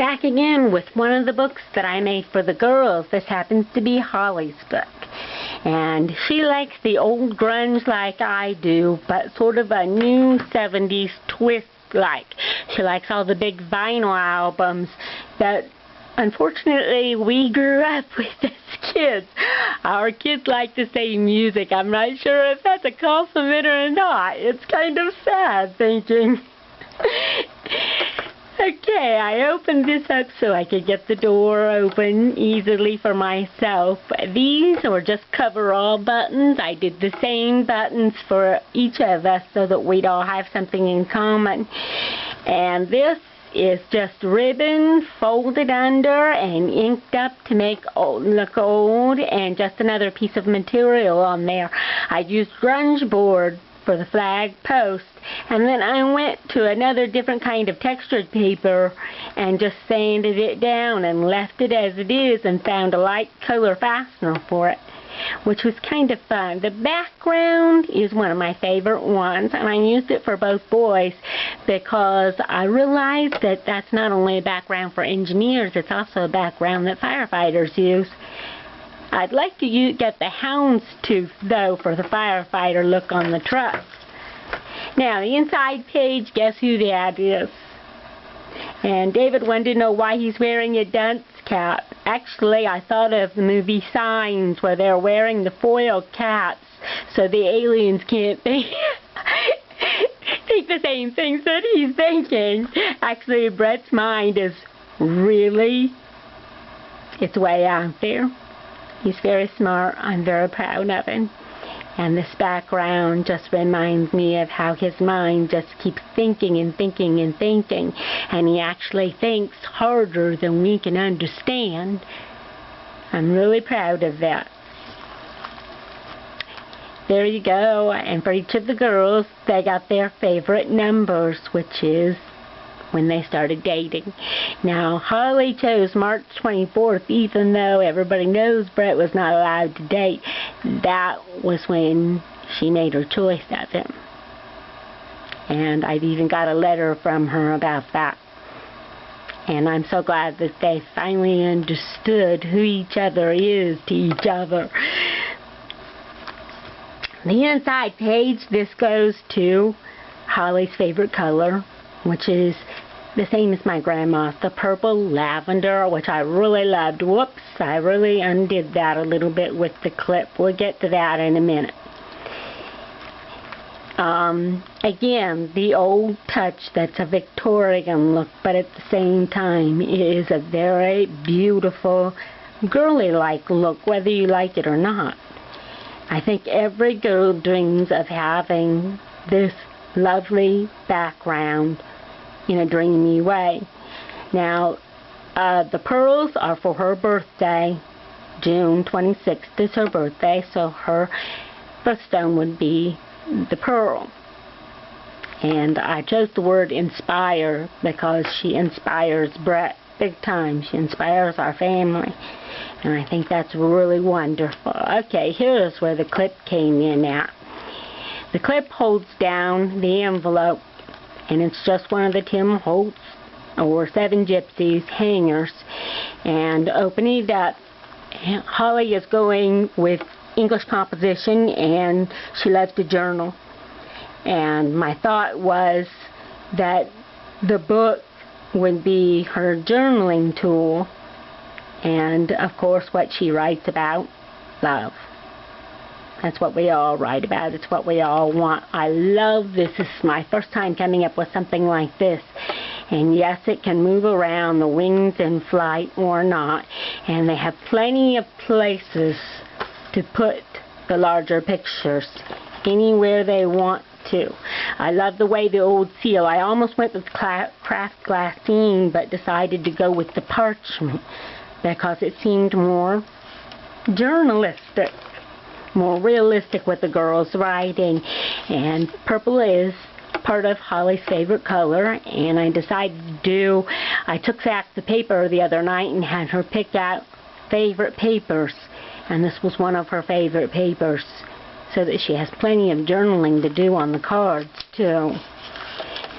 back again with one of the books that I made for the girls. This happens to be Holli's book. And she likes the old grunge like I do, but sort of a new 70s twist like. She likes all the big vinyl albums that unfortunately we grew up with as kids. Our kids like the same music. I'm not sure if that's a compliment or not. It's kind of sad thinking. Okay, I opened this up so I could get the door open easily for myself. These were just coverall buttons. I did the same buttons for each of us so that we'd all have something in common. And this is just ribbon folded under and inked up to make old look old, and just another piece of material on there. I used grunge board for the flag post, and then I went to another different kind of textured paper and just sanded it down and left it as it is and found a light color fastener for it, which was kind of fun. The background is one of my favorite ones, and I used it for both boys because I realized that that's not only a background for engineers, it's also a background that firefighters use. I'd like to get the houndstooth, though, for the firefighter look on the truck. Now, the inside page, guess who that is? And David wanted to know why he's wearing a dunce cap. Actually, I thought of the movie Signs, where they're wearing the foil caps so the aliens can't think the same things that he's thinking. Actually, Brett's mind is really, it's way out there. He's very smart. I'm very proud of him. And this background just reminds me of how his mind just keeps thinking and thinking and thinking. And he actually thinks harder than we can understand. I'm really proud of that. There you go. And for each of the girls, they got their favorite numbers, which is when they started dating. Now, Holly chose March 24th, even though everybody knows Brett was not allowed to date. That was when she made her choice of him. And I've even got a letter from her about that. And I'm so glad that they finally understood who each other is to each other. The inside page, this goes to Holly's favorite color, which is the same as my grandma's, the purple lavender, which I really loved. Whoops, I really undid that a little bit with the clip. We'll get to that in a minute. Again, the old touch that's a Victorian look, but at the same time it is a very beautiful, girly-like look, whether you like it or not. I think every girl dreams of having this lovely background in a dreamy way. Now, the pearls are for her birthday. June 26th is her birthday, so her birthstone would be the pearl. And I chose the word inspire because she inspires Brett big time. She inspires our family. And I think that's really wonderful. Okay, here's where the clip came in at. The clip holds down the envelope, and it's just one of the Tim Holtz or Seven Gypsies hangers. And opening it up, Holly is going with English composition, and she loves to journal. And my thought was that the book would be her journaling tool, and of course what she writes about, love. That's what we all write about. It's what we all want. I love this. This is my first time coming up with something like this. And yes, it can move around the wings in flight or not. And they have plenty of places to put the larger pictures, anywhere they want to. I love the way the old seal. I almost went with craft glassine, but decided to go with the parchment because it seemed more journalistic, more realistic with the girls writing. And purple is part of Holly's favorite color, and I decided to I took back the paper the other night and had her pick out favorite papers, and this was one of her favorite papers, so that she has plenty of journaling to do on the cards too.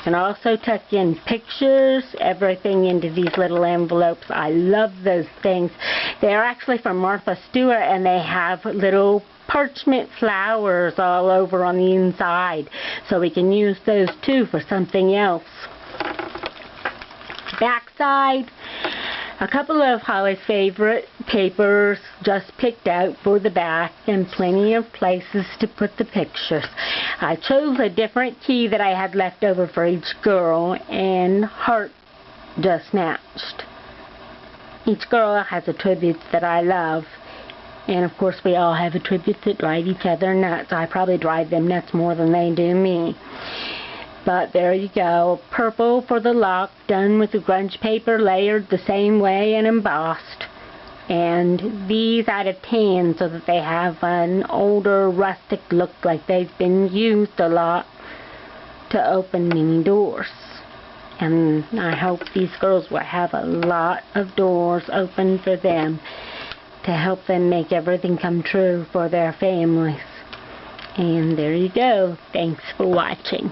can also tuck in pictures, everything into these little envelopes. I love those things. They're actually from Martha Stewart, and they have little parchment flowers all over on the inside. So we can use those too for something else. Backside, a couple of Holly's favorite papers just picked out for the back, and plenty of places to put the pictures. I chose a different key that I had left over for each girl, and heart just matched. Each girl has attributes that I love, and of course we all have attributes that drive each other nuts. I probably drive them nuts more than they do me. But there you go, purple for the lock, done with the grunge paper, layered the same way and embossed. And these out of tan so that they have an older rustic look, like they've been used a lot to open many doors. And I hope these girls will have a lot of doors open for them to help them make everything come true for their families. And there you go. Thanks for watching.